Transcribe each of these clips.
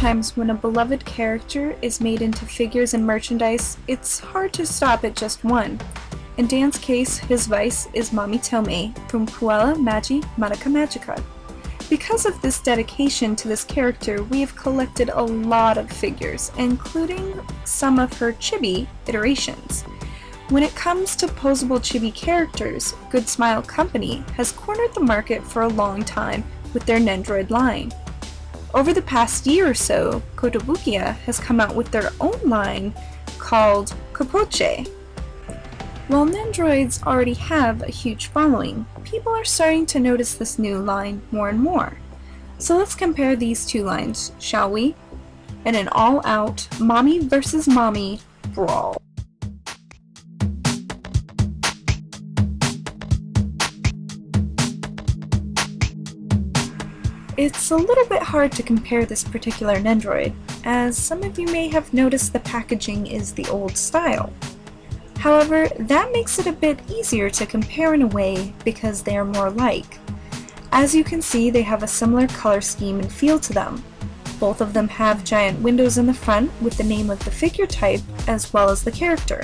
Sometimes when a beloved character is made into figures and merchandise, it's hard to stop at just one. In Dan's case, his vice is Mami Tomoe from Puella Magi Madoka Magica. Because of this dedication to this character, we have collected a lot of figures, including some of her Chibi iterations. When it comes to posable Chibi characters, Good Smile Company has cornered the market for a long time with their Nendoroid line. Over the past year or so, Kotobukiya has come out with their own line called Cu-poche. While Nendoroids already have a huge following, people are starting to notice this new line more and more. So let's compare these two lines, shall we? In an all-out Mami versus Mami brawl. It's a little bit hard to compare this particular Nendoroid, as some of you may have noticed the packaging is the old style. However, that makes it a bit easier to compare in a way because they are more alike. As you can see, they have a similar color scheme and feel to them. Both of them have giant windows in the front with the name of the figure type as well as the character.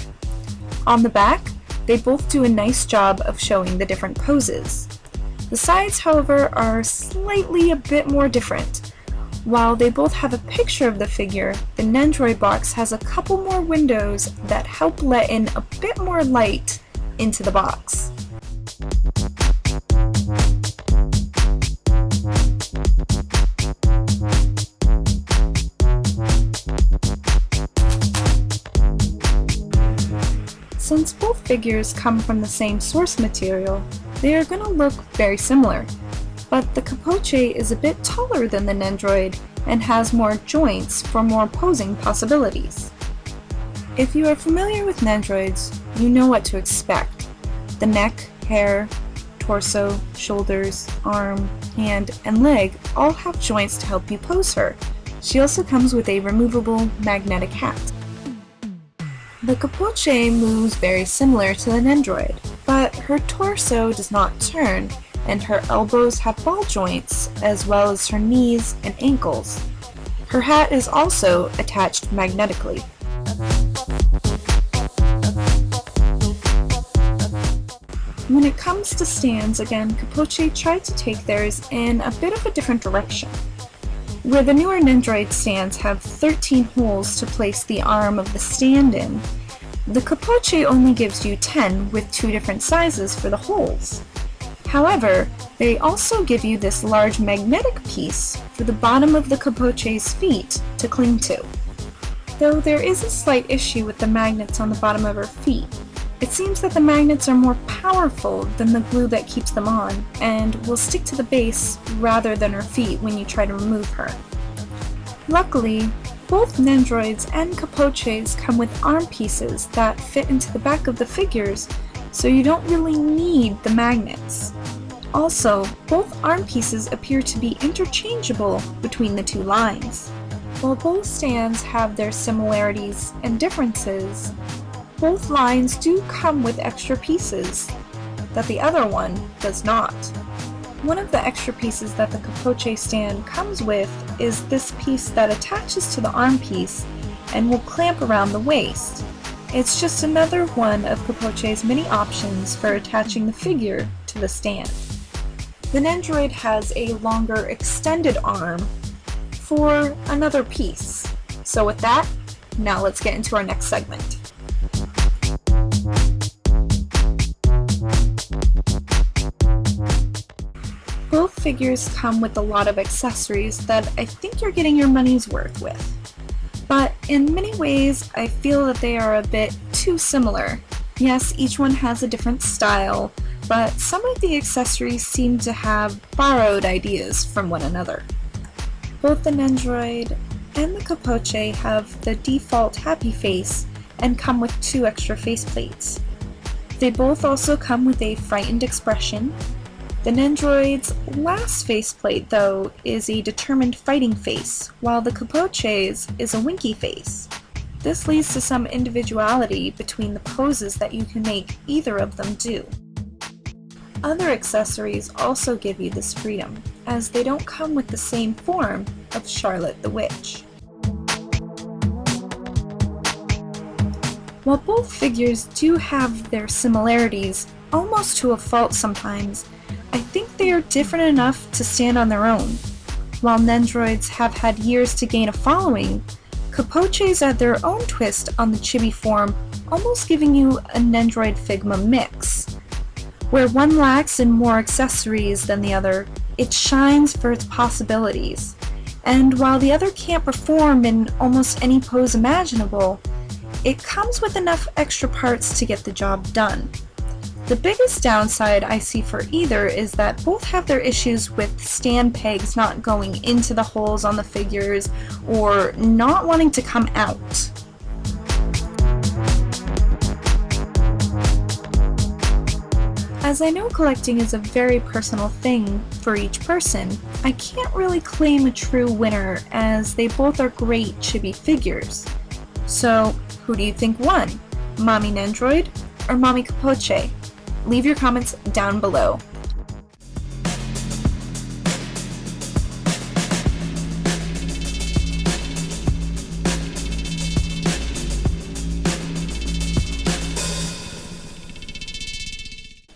On the back, they both do a nice job of showing the different poses. The sides, however, are slightly a bit more different. While they both have a picture of the figure, the Nendoroid box has a couple more windows that help let in a bit more light into the box. Since both figures come from the same source material, they are going to look very similar. But the Cu-poche is a bit taller than the Nendoroid and has more joints for more posing possibilities. If you are familiar with Nendoroids, you know what to expect. The neck, hair, torso, shoulders, arm, hand, and leg all have joints to help you pose her. She also comes with a removable magnetic hat. The Cu-poche moves very similar to the Nendoroid, but her torso does not turn, and her elbows have ball joints, as well as her knees and ankles. Her hat is also attached magnetically. When it comes to stands, again, Cu-poche tried to take theirs in a bit of a different direction. Where the newer Nendoroid stands have 13 holes to place the arm of the stand in, the Cu-poche only gives you 10 with 2 different sizes for the holes. However, they also give you this large magnetic piece for the bottom of the Cu-poche's feet to cling to. Though there is a slight issue with the magnets on the bottom of her feet. It seems that the magnets are more powerful than the glue that keeps them on, and will stick to the base rather than her feet when you try to remove her. Luckily, both Nendoroids and Cu-poches come with arm pieces that fit into the back of the figures, so you don't really need the magnets. Also, both arm pieces appear to be interchangeable between the two lines. While both stands have their similarities and differences, both lines do come with extra pieces that the other one does not. One of the extra pieces that the Cu-poche stand comes with is this piece that attaches to the arm piece and will clamp around the waist. It's just another one of Cu-poche's many options for attaching the figure to the stand. The Nendoroid has a longer extended arm for another piece. So with that, now let's get into our next segment. Both figures come with a lot of accessories that I think you're getting your money's worth with. But in many ways, I feel that they are a bit too similar. Yes, each one has a different style, but some of the accessories seem to have borrowed ideas from one another. Both the Nendoroid and the Cu-poche have the default happy face and come with 2 extra faceplates. They both also come with a frightened expression. The Nendoroid's last faceplate, though, is a determined fighting face, while the Cu-poche's is a winky face. This leads to some individuality between the poses that you can make either of them do. Other accessories also give you this freedom, as they don't come with the same form of Charlotte the Witch. While both figures do have their similarities, almost to a fault sometimes, I think they are different enough to stand on their own. While Nendoroids have had years to gain a following, Cu-poches add their own twist on the Chibi form, almost giving you a Nendoroid Figma mix. Where one lacks in more accessories than the other, it shines for its possibilities. And while the other can't perform in almost any pose imaginable, it comes with enough extra parts to get the job done. The biggest downside I see for either is that both have their issues with stand pegs not going into the holes on the figures or not wanting to come out. As I know collecting is a very personal thing for each person, I can't really claim a true winner as they both are great chibi figures. So, who do you think won? Mami Nendoroid or Mami Cu-poche? Leave your comments down below.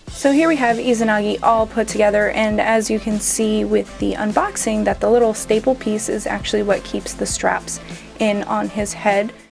So here we have Izanagi all put together, and as you can see with the unboxing that the little staple piece is actually what keeps the straps in on his head